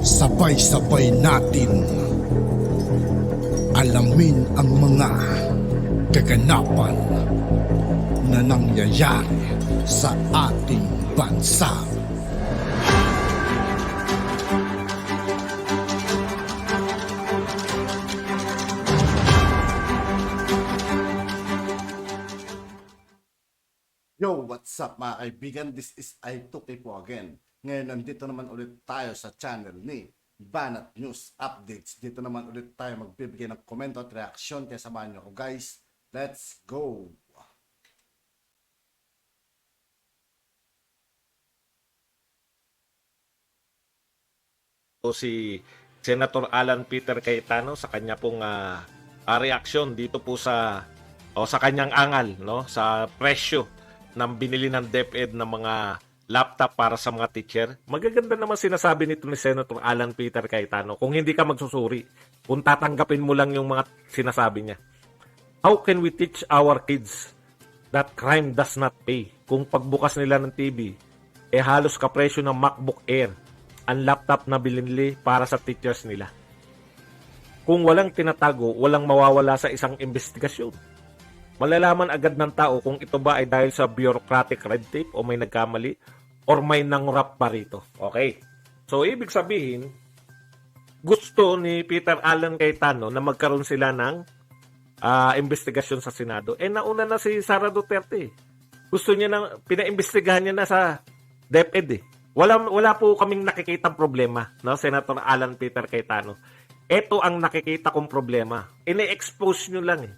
Sabay-sabay natin alamin ang mga kaganapan na nangyayari sa ating bansa. Yo, what's up mga kaibigan? This is I2K po again. Ngayon, nandito naman ulit tayo sa channel ni Banat News Updates. Dito naman ulit tayo magbibigay ng komento at reaksyon. Kaya samahan niyo ako guys. Let's go! O si Senator Alan Peter Cayetano sa kanya pong reaksyon dito po sa kanyang angal, no, sa presyo ng binili ng DepEd ng mga laptop para sa mga teacher. Magaganda naman sinasabi nito ni Senator Alan Peter Cayetano kung hindi ka magsusuri, kung tatanggapin mo lang yung mga sinasabi niya. How can we teach our kids that crime does not pay? Kung pagbukas nila ng TV, halos kapresyo ng MacBook Air ang laptop na binili para sa teachers nila. Kung walang tinatago, walang mawawala sa isang investigasyon. Malalaman agad ng tao kung ito ba ay dahil sa bureaucratic red tape o may nagkamali or may nangrap pa rito. Okay. So, ibig sabihin, gusto ni Peter Alan Cayetano na magkaroon sila ng investigasyon sa Senado. Nauna na si Sara Duterte. Gusto niya na, pinaimbestigahan niya na sa DepEd. Wala po kaming nakikitang problema, no, Senator Alan Peter Cayetano. Ito ang nakikita kong problema. Ine-expose nyo lang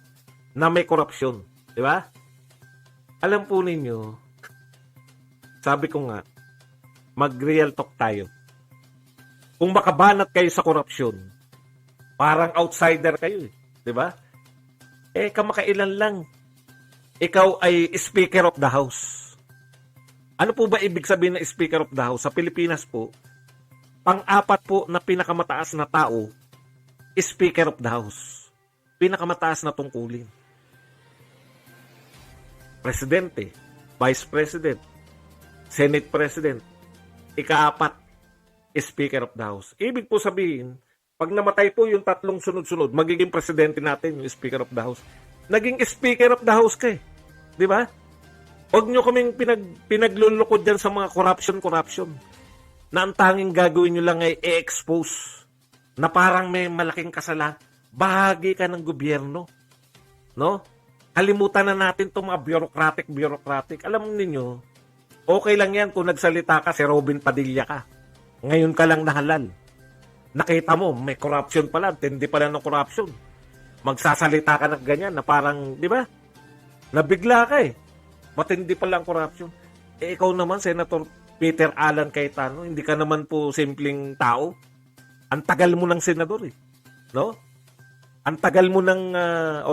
na may korupsyon. Di ba? Alam po ninyo, sabi ko nga, mag-real talk tayo. Kung makabanat kayo sa korupsyon, parang outsider kayo. Di ba? Kamakailan lang, ikaw ay Speaker of the House. Ano po ba ibig sabihin na Speaker of the House? Sa Pilipinas po, pang-apat po na pinakamataas na tao, Speaker of the House. Pinakamataas na tungkulin. Presidente, Vice President, Senate President, ika-apat, Speaker of the House. Ibig po sabihin, pag namatay po yung tatlong sunod-sunod, magiging presidente natin yung Speaker of the House. Naging Speaker of the House ka Di ba? Huwag nyo kaming pinaglulukod dyan sa mga corruption. Na ang tanging gagawin nyo lang ay i-expose na parang may malaking kasalanan. Bahagi ka ng gobyerno. No? Kalimutan na natin itong mga bureaucratic. Alam niyo, okay lang yan kung nagsalita ka, si Robin Padilla ka. Ngayon ka lang nahalal. Nakita mo, may corruption pala, tindi pala ng corruption. Magsasalita ka ng ganyan na parang, di ba? Nabigla ka matindi pala ang corruption. Ikaw naman, Senator Peter Alan Cayetano, hindi ka naman po simpleng tao. Ang tagal mo ng senador No? Ang tagal mo ng,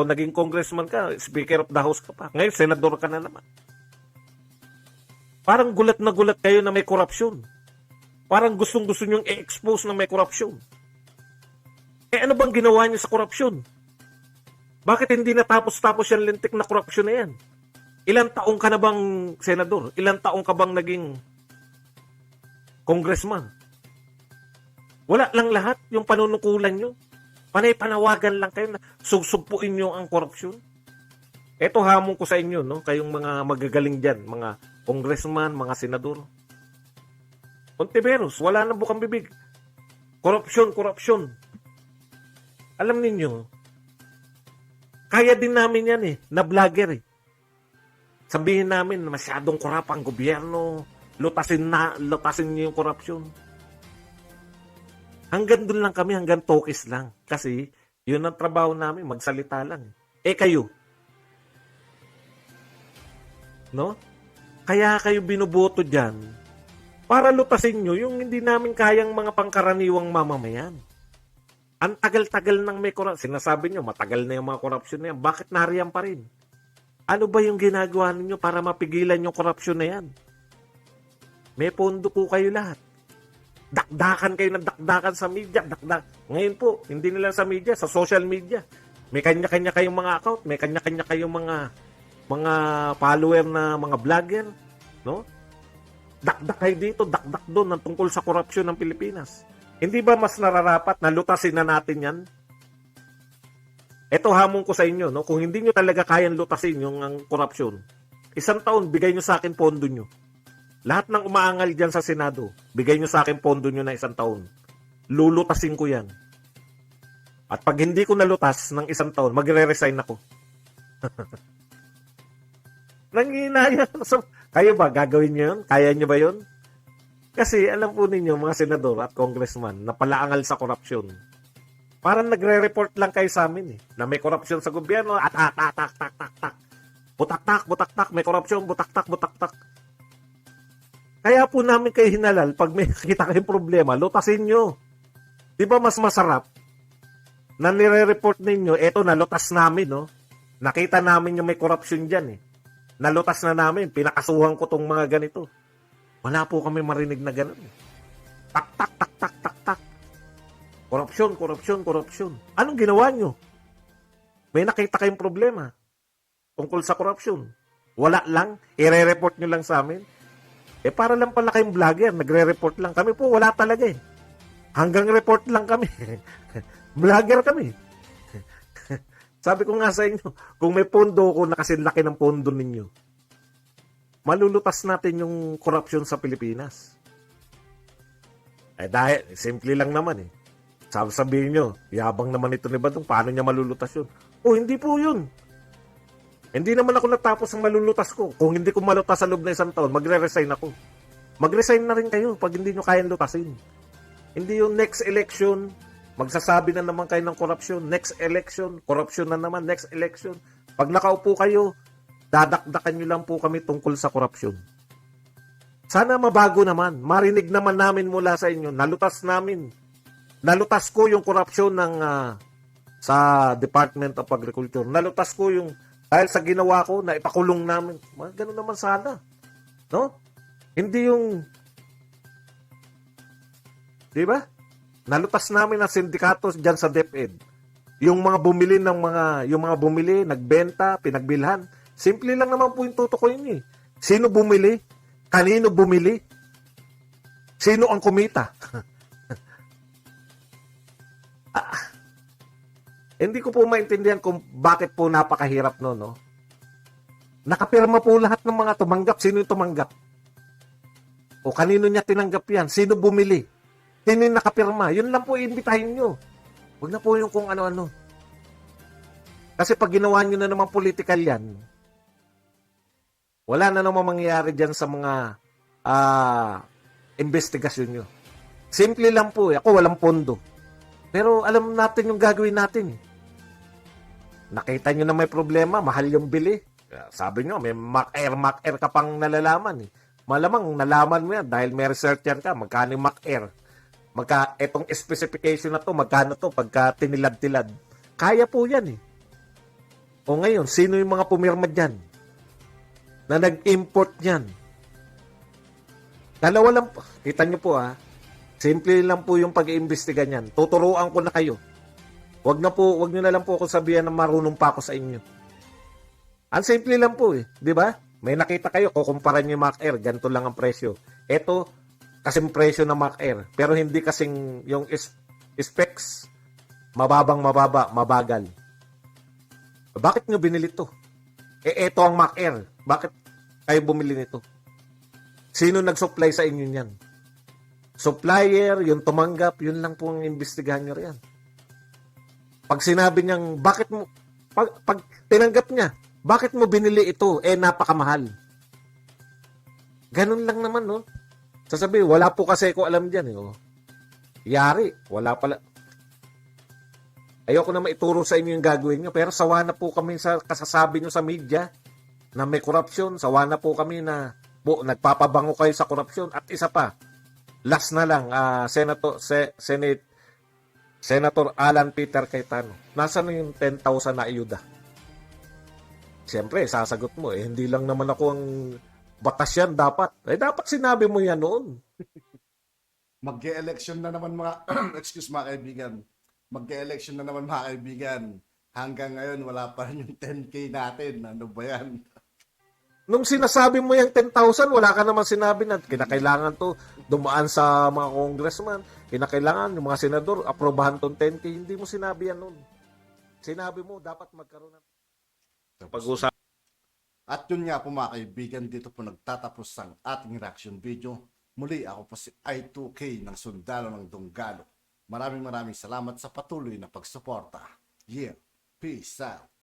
naging congressman ka, Speaker of the House ka pa. Ngayon, senador ka na naman. Parang gulat na gulat kayo na may korupsyon. Parang gustong-gusto nyong i-expose na may korupsyon. Ano bang ginawa niyo sa korupsyon? Bakit hindi natapos-tapos yung lintik na korupsyon na yan? Ilang taong ka na bang senador? Ilang taong ka bang naging congressman? Wala lang lahat yung panunukulan nyo. Panay-panawagan lang kayo na sugsugpuin nyo ang korupsyon. Ito hamon ko sa inyo, no? Kayong mga magagaling dyan, mga congressman, mga senador. Ontiveros, wala nang bukang bibig. Korupsyon. Alam ninyo, kaya din namin yan na vlogger Sabihin namin na masyadong korap ang gobyerno, lutasin niyo yung korupsyon. Hanggang doon lang kami, hanggang tokis lang. Kasi, yun ang trabaho namin, magsalita lang. Kayo. No? Kaya kayo binuboto dyan para lutasin nyo yung hindi namin kayang mga pangkaraniwang mamamayan. Ang tagal-tagal ng may korupsyon. Sinasabi nyo, matagal na yung mga korupsyon na yan. Bakit nariyan pa rin? Ano ba yung ginagawa ninyo para mapigilan yung korupsyon na yan? May pondo po kayo lahat. Dakdakan kayo ng dakdakan sa media. Ngayon po, hindi nila sa media, sa social media. May kanya-kanya kayong mga account, may kanya-kanya kayong mga follower na mga vlogger, no? Dakdak kayo dito, dakdak doon ng tungkol sa korupsyon ng Pilipinas. Hindi ba mas nararapat na lutasin na natin yan? Ito hamon ko sa inyo, no? Kung hindi nyo talaga kayang lutasin yung ang korupsyon, 1 taon, bigay nyo sa akin pondo nyo. Lahat ng umaangal dyan sa Senado, bigay nyo sa akin pondo nyo na 1 taon. Lulutasin ko yan. At pag hindi ko nalutas ng 1 taon, magre-resign ako. Nanginaya. Kayo ba, gagawin nyo yun? Kaya nyo ba yun? Kasi alam po ninyo, mga senador at congressman, na palaangal sa korupsyon. Parang nagre-report lang kayo sa amin na may korupsyon sa gobyerno at tak. Butak-tak, may korupsyon, butak-tak. Kaya po namin kayo hinalal pag may nakita kayong problema, lutasin nyo. Di ba mas masarap na nire-report ninyo, eto nalutas namin, no? Nakita namin yung may korupsyon dyan, Nalutas na namin, pinakasuhan ko tong mga ganito. Wala po kami marinig na ganun. Tak. Korupsyon. Anong ginawa nyo? May nakita kayong problema tungkol sa korupsyon. Wala lang, i-report nyo lang sa amin. Para lang pala kayong vlogger, nagre-report lang. Kami po, wala talaga Hanggang report lang kami. Vlogger kami. Sabi ko nga sa inyo, kung may pondo ko na kasi laki ng pondo ninyo, malulutas natin yung korupsyon sa Pilipinas. Dahil, simple lang naman sabihin nyo, yabang naman ito ni Badong, paano niya malulutas yun? Hindi po yun. Hindi naman ako natapos ang malulutas ko. Kung hindi ko malutas sa loob na 1 taon, magre-resign ako. Mag-resign na rin kayo pag hindi nyo kayang lutasin. Hindi yung next election, magsasabi na naman kayo ng korupsyon. Next election, korupsyon na naman. Next election. Pag nakaupo kayo, dadakdakan nyo lang po kami tungkol sa korupsyon. Sana mabago naman. Marinig naman namin mula sa inyo. Nalutas namin. Nalutas ko yung korupsyon ng sa Department of Agriculture. Nalutas ko yung dahil sa ginawa ko na ipakulong namin. Ganun naman sana. No? Hindi yung di ba? Nalutas namin ang sindikato diyan sa DepEd. Yung mga bumili nagbenta, pinagbilhan. Simple lang naman po yung tutukoyin Sino bumili? Kanino bumili? Sino ang kumita? Hindi ko po maintindihan kung bakit po napakahirap no? Nakapirma po lahat ng mga tumanggap. Sino yung tumanggap? O kanino niya tinanggap yan? Sino bumili? Sino yung nakapirma? Yun lang po iimbitahin nyo. Huwag na po yung kung ano-ano. Kasi pag ginawa nyo na naman political yan, wala na naman mangyayari dyan sa mga investigasyon nyo. Simple lang po. Ako walang pondo. Pero alam natin yung gagawin natin. Nakita nyo na may problema, mahal yung bili. Sabi nyo, may MacAir ka pang nalalaman. Malamang nalaman mo yan dahil may researcher ka, magkano yung MacAir. Etong specification na to, magkano to pagka tinilad-tilad. Kaya po yan O ngayon, sino yung mga pumirma dyan? Na nag-import yan? Dalawa lang po. Kita nyo po simple lang po yung pag-iimbestiga niyan. Tuturuan ko na kayo. Wag nyo na lang po ako sabihan na marunong pa ako sa inyo. Ang simple lang po di ba? May nakita kayo, kukumpara nyo yung MacAir, ganito lang ang presyo. Ito, kasing presyo ng MacAir. Pero hindi kasing yung specs, mababa, mabagal. Bakit nyo binili to? Ito ang MacAir. Bakit kayo bumili nito? Sino nag-supply sa inyo niyan? Supplier, yung tumanggap, yun lang po ang imbestigahan nyo riyan. Pag sinabi niyang, bakit mo, pag tinanggap niya, bakit mo binili ito? Napakamahal. Ganun lang naman, no? Sasabihin, wala po kasi ko alam dyan, Yari, wala pala. Ayoko na maituro sa inyo yung gagawin nyo, pero sawa na po kami sa kasasabi nyo sa media na may korupsyon. Sawa na po kami na nagpapabango kayo sa korupsyon. At isa pa, last na lang, Senator Alan Peter Cayetano. Nasaan yung 10,000 na ayuda? Siyempre, sasagot mo, hindi lang naman ako ang batas yan dapat. Dapat sinabi mo yan noon. Mag-e-election na naman mga, excuse mga kaibigan, mag-e-election na naman mga kaibigan. Hanggang ngayon, wala pa rin yung 10K natin. Ano ba yan? Nung sinasabi mo yung 10,000, wala ka naman sinabi na kinakailangan to dumaan sa mga congressman. kinakailangan yung mga senador, aprobahan tong 10K. Hindi mo sinabi yan noon. Sinabi mo, dapat magkaroon ng pag-usap. At yun nga po mga kaibigan, dito po nagtatapos ang ating reaction video. Muli ako po si I2K ng Sundalo ng Dunggalo. Maraming salamat sa patuloy na pagsuporta. Yeah, peace out.